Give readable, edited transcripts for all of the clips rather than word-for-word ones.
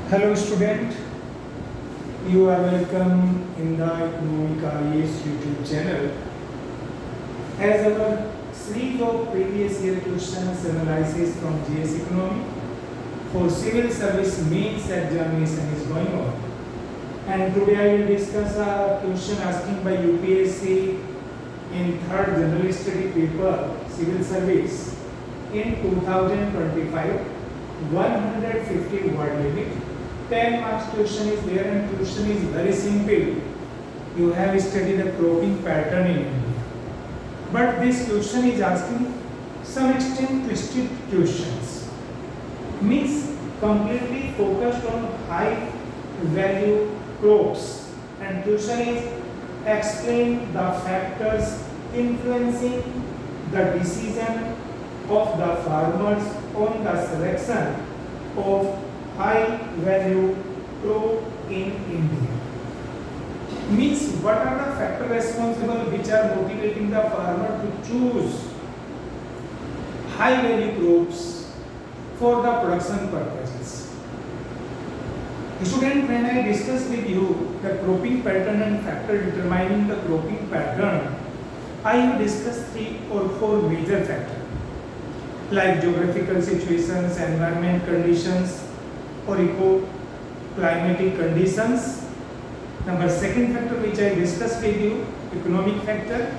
Hello student, you are welcome in the Economic IAS YouTube channel. As our series of previous year questions analysis from GS Economy for civil service mains examination is going on. And today I will discuss a question asking by UPSC in third general study paper civil service in 2025, 150 word limit. 10 marks question is there and question is very simple. You have studied the cropping pattern in India. But this question is asking some extent twisted questions. Means completely focused on high value crops. And question is explain the factors influencing the decision of the farmers on the selection of high value crop in India. Means what are the factors responsible which are motivating the farmer to choose high value crops for the production purposes. Student, when I discuss with you the cropping pattern and factor determining the cropping pattern, I have discussed 3 or 4 major factors like geographical situations, environment conditions, or eco-climatic conditions. Number second factor which I discussed with you, economic factor,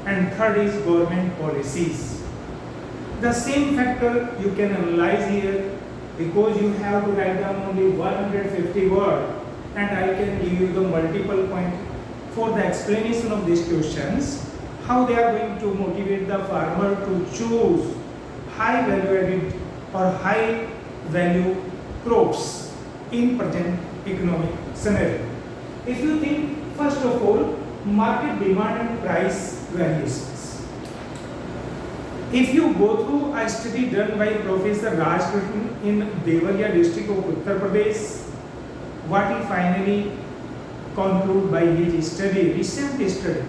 and third is government policies. The same factor you can analyze here because you have to write down only 150 words and I can give you the multiple point for the explanation of these questions, how they are going to motivate the farmer to choose high value added or high value crops in present economic scenario. If you think, first of all, market demand and price variations. If you go through a study done by Professor Raj Krishan in Devariya district of Uttar Pradesh, what he finally concluded by his study, recent study.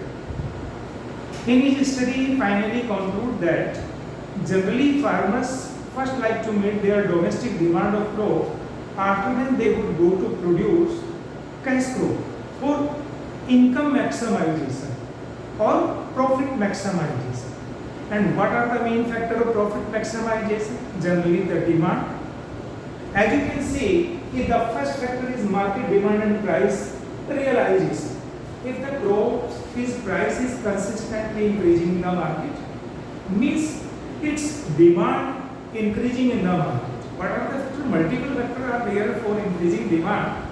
In his study, he finally concluded that generally farmers first like to meet their domestic demand of crop, after then they would go to produce cash crop for income maximization or profit maximization. And what are the main factor of profit maximization? Generally the demand. As you can see, if the first factor is market demand and price realization. If the crop's price is consistently increasing in the market, means its demand increasing in the market. What are the factors? Multiple factors are there for increasing demand.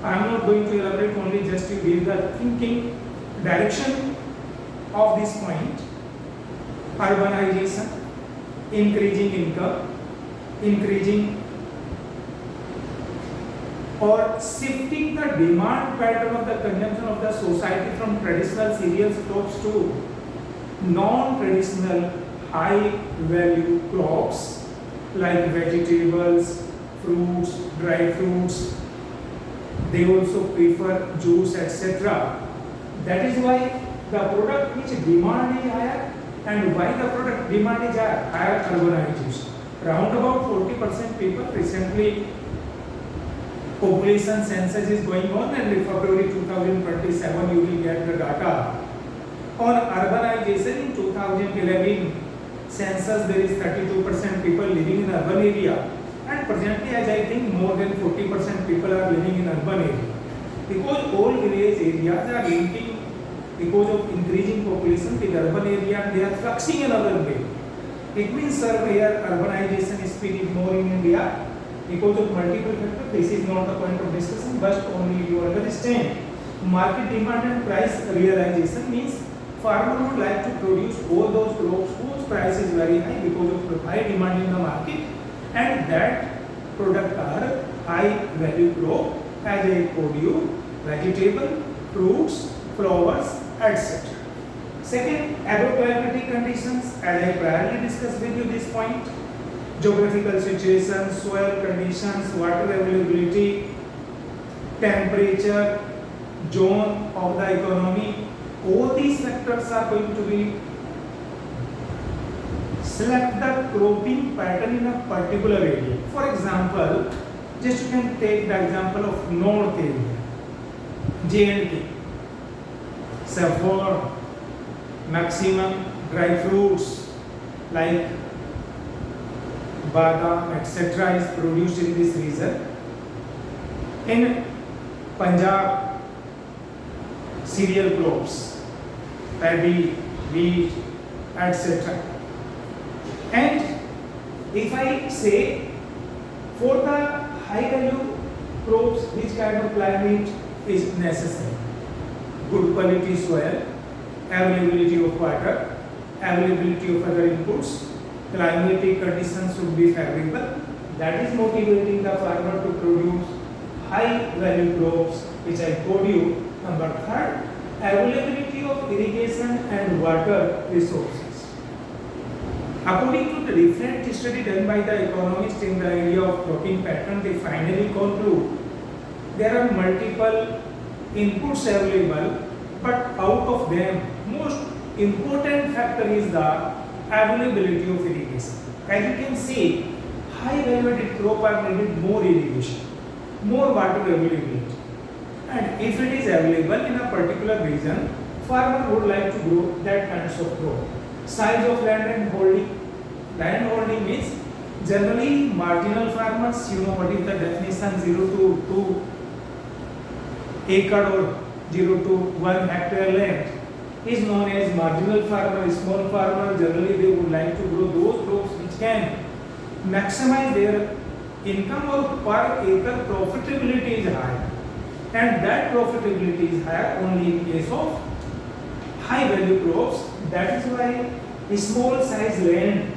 I am not going to elaborate, only just to give the thinking direction of this point. Urbanization, increasing income, increasing or shifting the demand pattern of the consumption of the society from traditional cereals crops to non-traditional high value crops like vegetables, fruits, dry fruits. They also prefer juice, etc. That is why the product which demand is higher, and why the product demand is higher urbanization. Around about 40% people recently population census is going on, and in February 2027 you will get the data on urbanization. In 2011 census there is 32% people living in urban area, and presently as I think more than 40% people are living in urban area, because all village areas are linking because of increasing population with urban area and they are fluxing in other way. It means sir, here urbanization speed is more in India because of multiple factors. This is not the point of discussion, but only you understand market demand and price realization means farmer would like to produce all those crops whose price is very high because of high demand in the market, and that product are high value crop as I told you, vegetable, fruits, flowers, etc. Second, agroclimatic conditions, as I priorly discussed with you this point. Geographical situations, soil conditions, water availability, temperature, zone of the economy, all these factors are going to be select the cropping pattern in a particular area. For example, Just you can take the example of North area, J&K, saffron, maximum dry fruits like badam, etc. is produced in this region. In Punjab, cereal crops, paddy, wheat, etc. And if I say for the high value crops, which kind of climate is necessary? Good quality soil, availability of water, availability of other inputs, climatic conditions should be favorable. That is motivating the farmer to produce high value crops, which I told you. Number third, availability of irrigation and water resources. According to the different study done by the economists in the area of cropping pattern, they finally conclude there are multiple inputs available, but out of them, most important factor is the availability of irrigation. As you can see, high value-added crop are needed more irrigation, more water availability. And if it is available in a particular region, farmer would like to grow that kinds of crop. Size of land and holding. Land holding means generally marginal farmers, you know what is the definition, 0 to 2 acre or 0 to 1 hectare land is known as marginal farmer. Small farmer, generally they would like to grow those crops which can maximize their income, or per acre profitability is high, and that profitability is higher only in case of high value crops. That is why a small size land,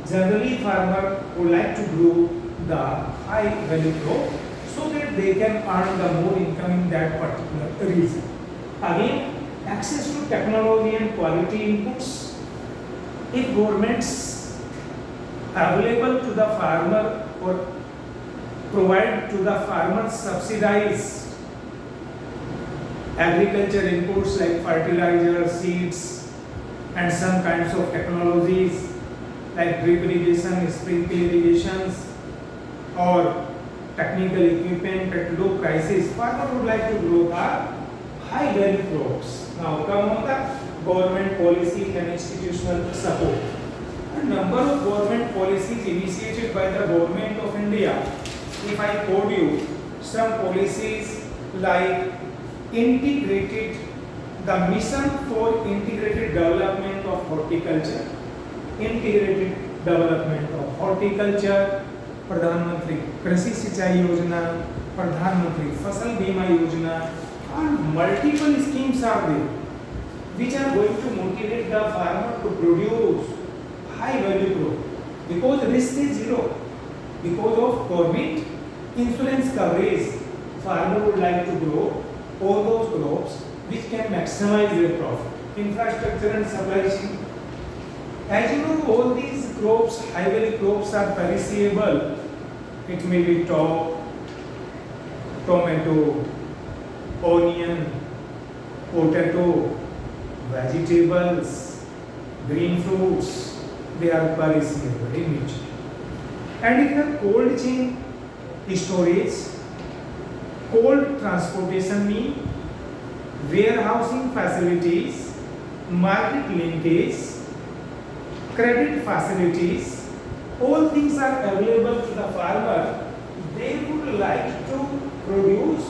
generally farmer would like to grow the high value crop so that they can earn the more income in that particular region. Again, access to technology and quality inputs. If governments available to the farmer or provide to the farmer subsidized agriculture inputs like fertilizer, seeds, and some kinds of technologies like drip irrigation, sprinkle irrigations, or technical equipment at low prices, farmer would like to grow the high value crops. Now come on the government policies and institutional support. A number of government policies initiated by the government of India. If I told you some policies like the mission for integrated development of horticulture, प्रधानमंत्री कृषि सिंचाई योजना, प्रधानमंत्री फसल बीमा योजना, and multiple schemes are there which are going to motivate the farmer to produce high value crop because risk is zero. Because of government insurance coverage, farmer would like to grow all those crops which can maximize their profit. Infrastructure and supply chain. As you know, all these crops, high value crops, are perishable. It may be tomato, onion, potato, vegetables, green fruits. They are perishable in nature. And in the cold chain storage, cold transportation means warehousing facilities, market linkage, credit facilities, all things are available to the farmer. They would like to produce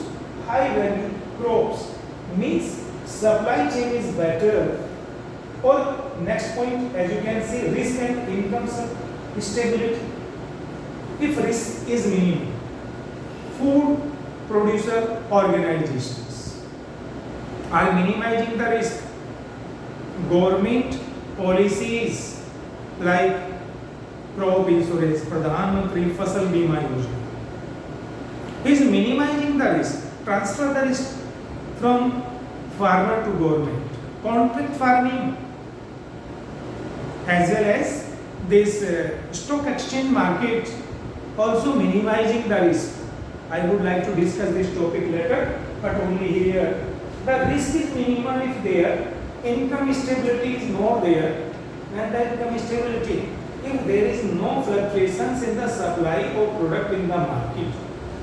high value crops, means supply chain is better. Or next point, as you can see, risk and income stability. If risk is minimum, food producer organizations are minimizing the risk. Government policies like crop insurance, Pradhan Mantri Fasal Bima Yojana is minimizing the risk, transfer the risk from farmer to government. Contract farming as well as this stock exchange market also minimizing the risk. I would like to discuss this topic later, but only here. The risk is minimal if there, income stability is not there, and the income stability, if there is no fluctuations in the supply of product in the market,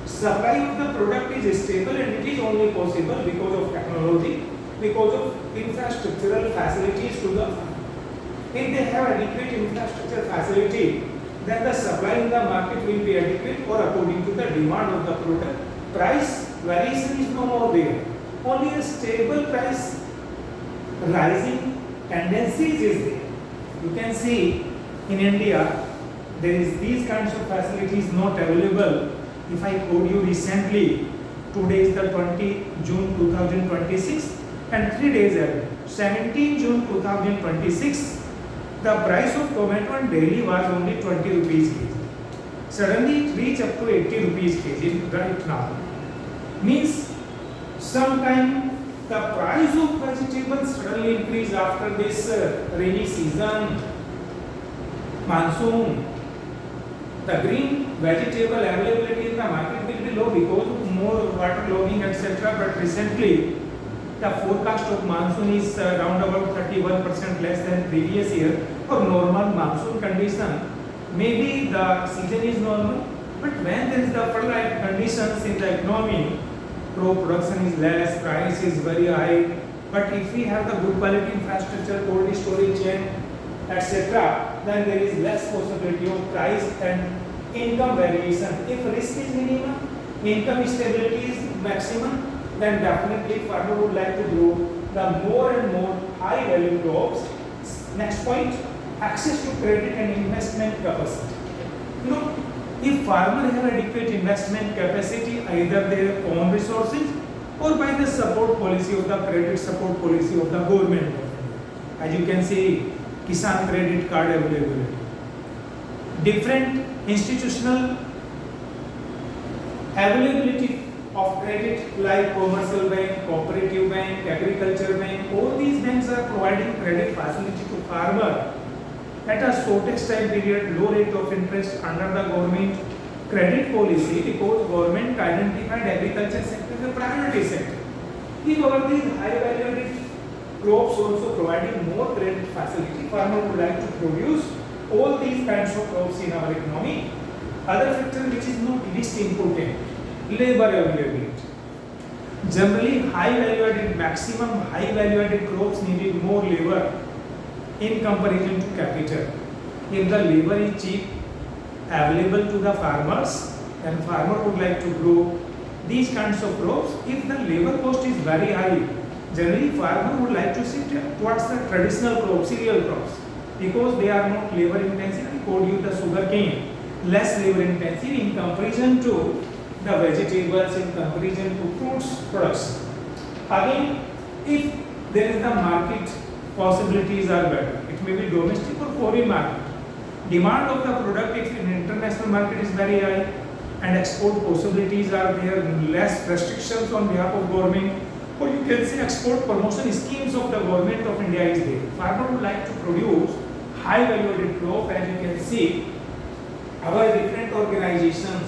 supply of the product is stable and it is only possible because of technology, because of infrastructural facilities to the farmer. If they have adequate infrastructure facility, then the supply in the market will be adequate or according to the demand of the product. Price variation is no more there. Only a stable price rising tendencies is there. You can see in India there is these kinds of facilities not available. If I told you recently, today is the 20 June 2026 and 3 days ago, 17 June 2026, the price of tomato in Delhi was only 20 rupees kg. Suddenly it reached up to 80 rupees kg right now. Means sometime the price of vegetables suddenly increase after this rainy season, monsoon. The green vegetable availability in the market will be low because of more water logging, etc. But recently the forecast of monsoon is around about 31% less than previous year. For normal monsoon condition, maybe the season is normal, but when there is the fertile conditions in the economy, crop production is less, price is very high. But if we have the good quality infrastructure, cold storage chain, etc., then there is less possibility of price and income variation. If risk is minimum, income stability is maximum, then definitely farmer would like to grow the more and more high value crops. Next point, access to credit and investment capacity. You know, if farmer have adequate investment capacity, either their own resources or by the support policy of the credit support policy of the government. As you can see, Kisan credit card availability. Different institutional availability of credit like commercial bank, cooperative bank, agriculture bank, all these banks are providing credit facility to farmer at a shortest time period, low rate of interest under the government credit policy because government identified agriculture sector as a priority sector. If over these high value crops also providing more credit facility, farmer would like to produce all these kinds of crops in our economy. Other factor which is not least important, labor availability. Generally, high value added, maximum high value added crops needed more labor in comparison to capital. If the labor is cheap, available to the farmers, then farmer would like to grow these kinds of crops. If the labor cost is very high, generally farmer would like to shift towards the traditional crops, cereal crops, because they are not labor intensive. I told you the sugar cane, less labor intensive in comparison to the vegetables, in comparison to fruits production. Again, if there is the market possibilities are better, it may be domestic or foreign market. Demand of the product if in international market is very high and export possibilities are there, less restrictions on behalf of government, or you can say export promotion schemes of the government of India is there. Farmer would like to produce high value added crop. As you can see, our different organizations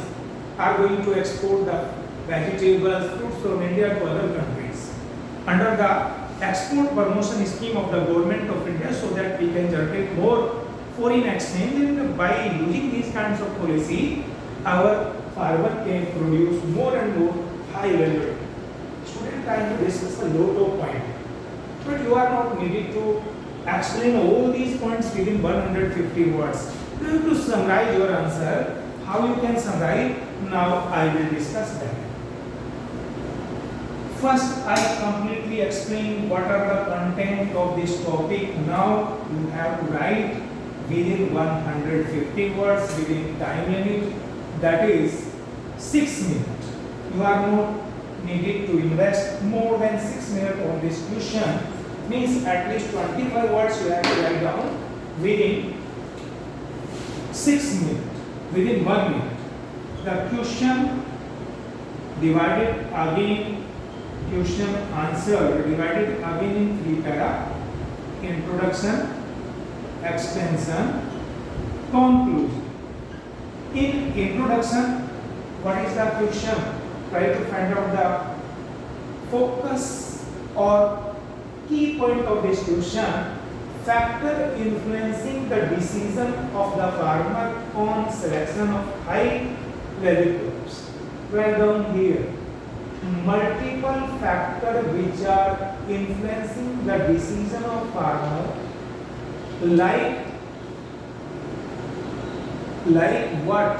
are going to export the vegetables, fruits from India to other countries under the export promotion scheme of the government of India, so that we can generate more foreign exchange, and by using these kinds of policy, our farmer can produce more and more high value. Student, I have discussed a lot of points, but you are not needed to explain all these points within 150 words. You have to summarize your answer. How you can summarize? Now I will discuss that. First, I completely explain what are the content of this topic. Now you have to write within 150 words, within time limit, that is 6 minutes. You are not needed to invest more than 6 minutes on this question. Means at least 25 words you have to write down within 6 minutes, within 1 minute. The question divided again, question answer divided again in 3 para: introduction, extension, conclusion. In introduction, what is the question? Try to find out the focus or key point of this question. Factor influencing the decision of the farmer on selection of high value crops. write down here multiple factors which are influencing the decision of farmer, like what?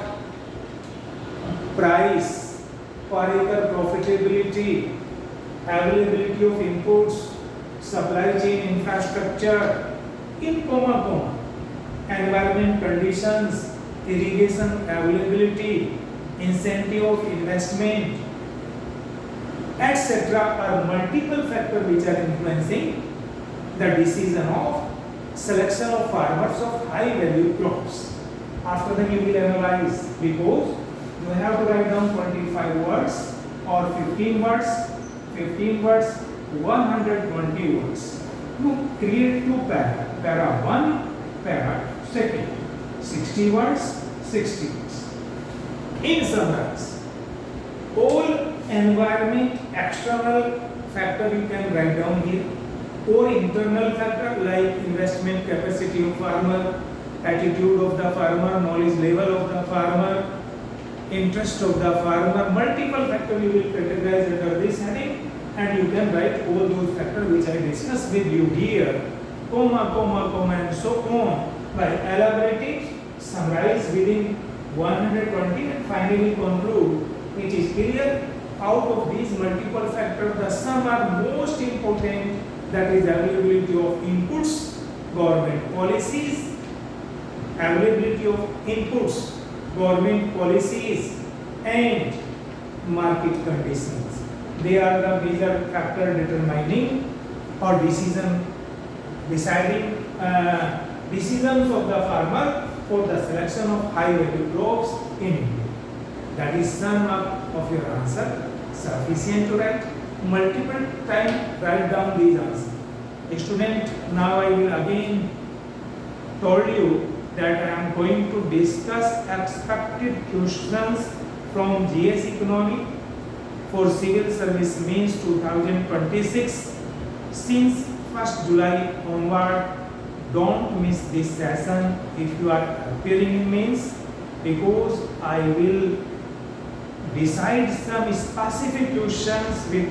Price, per acre profitability, availability of inputs, supply chain infrastructure, in comma, environment conditions, irrigation availability, incentive of investment, etc. are multiple factors which are influencing the decision of selection of farmers of high value crops. After that you will analyze, because you have to write down 25 words or 15 words, 120 words. You create two para 1, para 2, 60 words, 60 words. In summarize, all environment external factor you can write down here, or internal factor like investment capacity of farmer, attitude of the farmer, knowledge level of the farmer, interest of the farmer, multiple factors you will categorize under this heading, and you can write all those factors which I discussed with you here, comma, and so on, by elaborating, summarize within 120 and finally conclude. It is clear out of these multiple factors, the some are most important, that is availability of inputs, government policies, availability of inputs, government policies, and market conditions. They are the major factor determining or deciding decisions of the farmer for the selection of high value crops in India. That is sum up of your answer. Sufficient to write. Multiple times write down these answers. Student, now I will again told you that I am going to discuss expected questions from GS Economy for Civil Service Means 2026 since 1st July onward. Don't miss this session if you are appearing in Means, because I will decide some specific questions with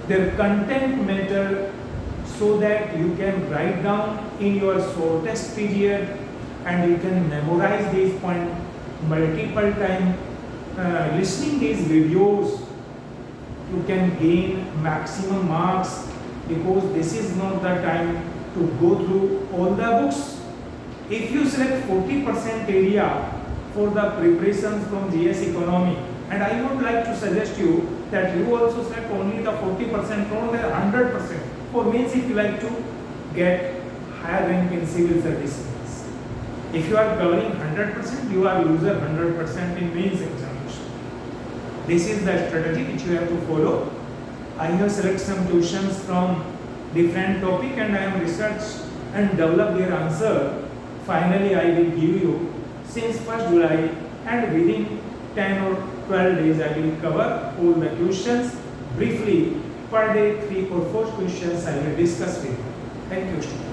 their content matter so that you can write down in your shortest period and you can memorize these points multiple times. Listening these videos, you can gain maximum marks, because this is not the time to go through all the books. If you select 40% area for the preparations from GS Economy, and I would like to suggest you that you also select only the 40% from the 100%. For means if you like to get higher rank in civil services. If you are covering 100%, you are loser 100% in means examination. This is the strategy which you have to follow. I have selected some questions from different topic and I have researched and developed their answer. Finally, I will give you since 1st July, and within 10 or 12 days I will cover all the questions briefly. Per day 3 or 4 questions I will discuss with you. Thank you, students.